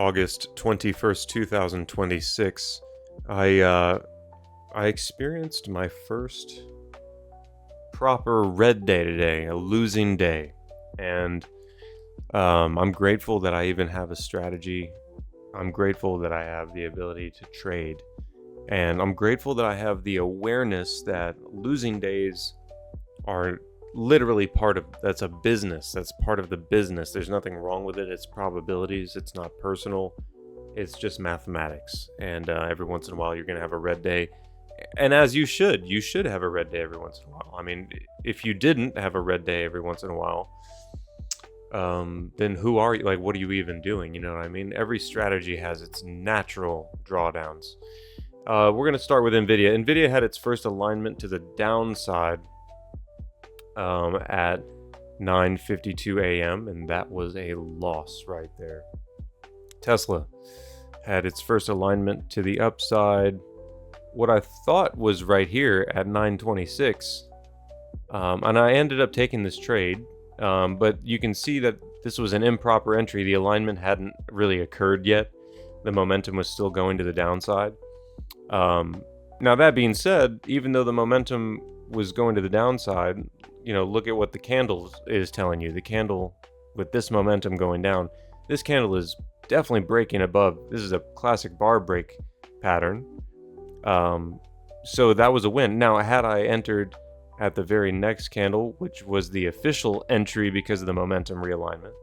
August 21st, 2026, I experienced my first proper red day today, a losing day. And I'm grateful that I even have a strategy. I'm grateful that I have the ability to trade. And I'm grateful that I have the awareness that losing days are literally that's a business. That's part of the business. There's nothing wrong with it. It's probabilities. It's not personal. It's just mathematics. And every once in a while, you're going to have a red day. And as you should have a red day every once in a while. I mean, if you didn't have a red day every once in a while, then who are you? Like, what are you even doing? You know what I mean? Every strategy has its natural drawdowns. We're going to start with NVIDIA. NVIDIA had its first alignment to the downside at 9:52 a.m. and that was a loss right there. Tesla had its first alignment to the upside, what I thought was right here at 9:26, and I ended up taking this trade, but you can see that this was an improper entry. The alignment hadn't really occurred yet. The momentum was still going to the downside. Now that being said, even though the momentum was going to the downside, look at what the candle is telling you. The candle with this momentum going down, this candle is definitely breaking above. This is a classic bar break pattern. So that was a win. Now, had I entered at the very next candle, which was the official entry because of the momentum realignment,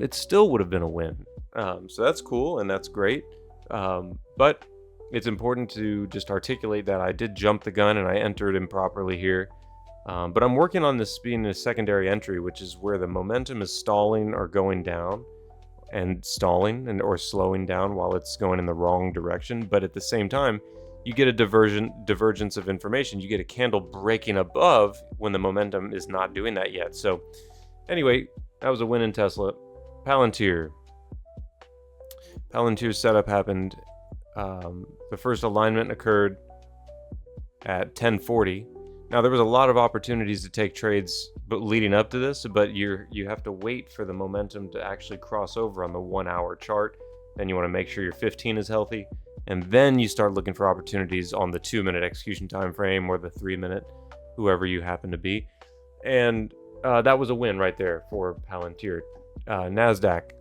it still would have been a win. So that's cool and that's great. But it's important to just articulate that I did jump the gun and I entered improperly here. But I'm working on this being a secondary entry, which is where the momentum is stalling or going down and stalling or slowing down while it's going in the wrong direction. But at the same time, you get a divergence of information. You get a candle breaking above when the momentum is not doing that yet. So anyway, that was a win in Tesla. Palantir setup happened. The first alignment occurred at 10:40. Now, there was a lot of opportunities to take trades leading up to this, but you have to wait for the momentum to actually cross over on the 1 hour chart. Then you want to make sure your 15 is healthy, and then you start looking for opportunities on the 2-minute execution time frame or the 3-minute, whoever you happen to be. And that was a win right there for Palantir. NASDAQ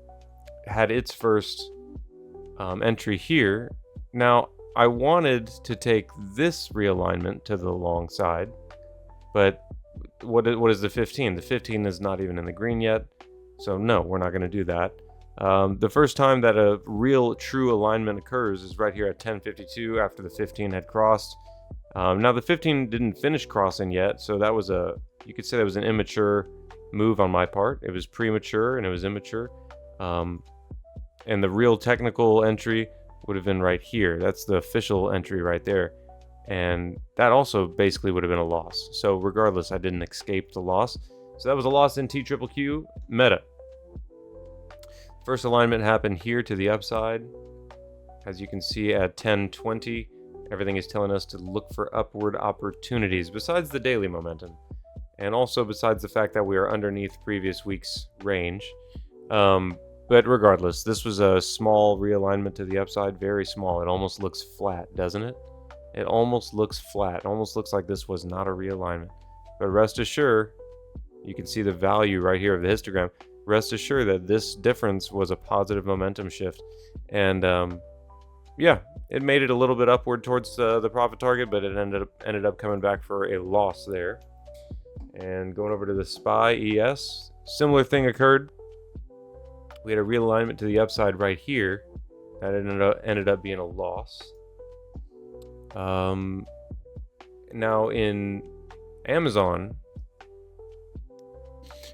had its first entry here. Now, I wanted to take this realignment to the long side, but what is the 15? The 15 is not even in the green yet, so no, we're not going to do that. The first time that a real true alignment occurs is right here at 10:52 after the 15 had crossed. Now the 15 didn't finish crossing yet, so that was you could say that was an immature move on my part. It was premature and it was immature. And the real technical entry would have been right here. That's the official entry right there. And that also basically would have been a loss. So regardless, I didn't escape the loss. So that was a loss in TQQQ. Meta. First alignment happened here to the upside. As you can see at 10:20, everything is telling us to look for upward opportunities besides the daily momentum. And also besides the fact that we are underneath previous week's range. But regardless, this was a small realignment to the upside, very small. It almost looks flat, doesn't it? It almost looks flat. It almost looks like this was not a realignment. But rest assured, you can see the value right here of the histogram. Rest assured that this difference was a positive momentum shift. And yeah, it made it a little bit upward towards the profit target, but it ended up coming back for a loss there. And going over to the SPY ES, similar thing occurred. We had a realignment to the upside right here. That ended up being a loss. Now in Amazon,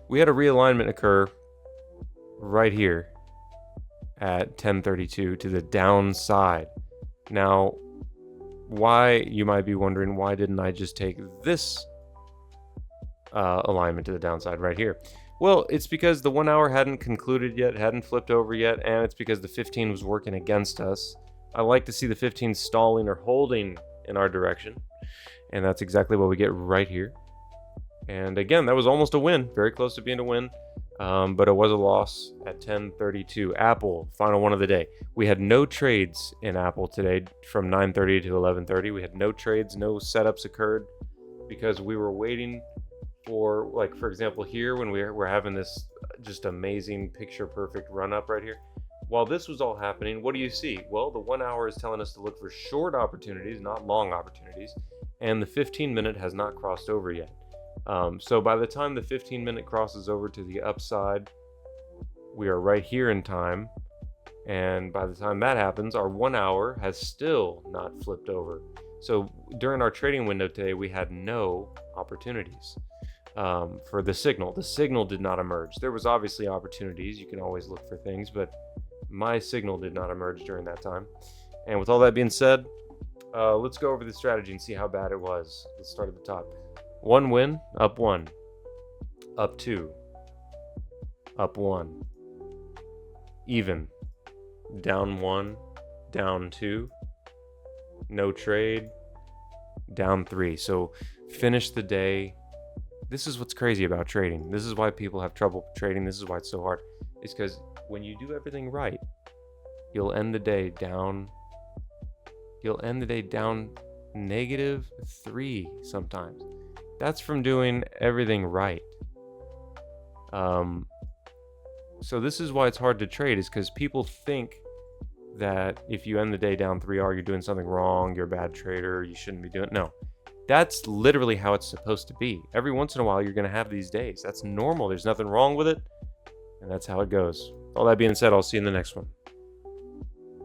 we had a realignment occur right here at 10:32 to the downside. Now, you might be wondering, why didn't I just take this alignment to the downside right here? Well, it's because the 1 hour hadn't concluded yet, hadn't flipped over yet, and it's because the 15 was working against us. I like to see the 15 stalling or holding in our direction, and that's exactly what we get right here. And again, that was almost a win, very close to being a win. but it was a loss at 10:32. Apple, final one of the day. We had no trades in Apple today from 9:30 to 11:30. We had no trades, no setups occurred because we were waiting for, like, for example, here when we're having this just amazing picture perfect run up right here. While this was all happening, what do you see? Well, the 1 hour is telling us to look for short opportunities, not long opportunities, and the 15-minute has not crossed over yet. So by the time the 15-minute crosses over to the upside, we are right here in time. And by the time that happens, our 1 hour has still not flipped over. So during our trading window today, we had no opportunities for the signal. The signal did not emerge. There was obviously opportunities. You can always look for things, but my signal did not emerge during that time. And with all that being said, let's go over the strategy and see how bad it was. Let's start at the top. One win, up one, up two, up one, even, down one, down two, no trade, down three. So finish the day. This is what's crazy about trading. This is why people have trouble trading. This is why it's so hard. It's because when you do everything right, you'll end the day down. You'll end the day down -3 sometimes. That's from doing everything right. So this is why it's hard to trade, is because people think that if you end the day down 3R, you're doing something wrong, you're a bad trader, you shouldn't be doing it. No, that's literally how it's supposed to be. Every once in a while, you're going to have these days. That's normal. There's nothing wrong with it. And that's how it goes. All that being said, I'll see you in the next one.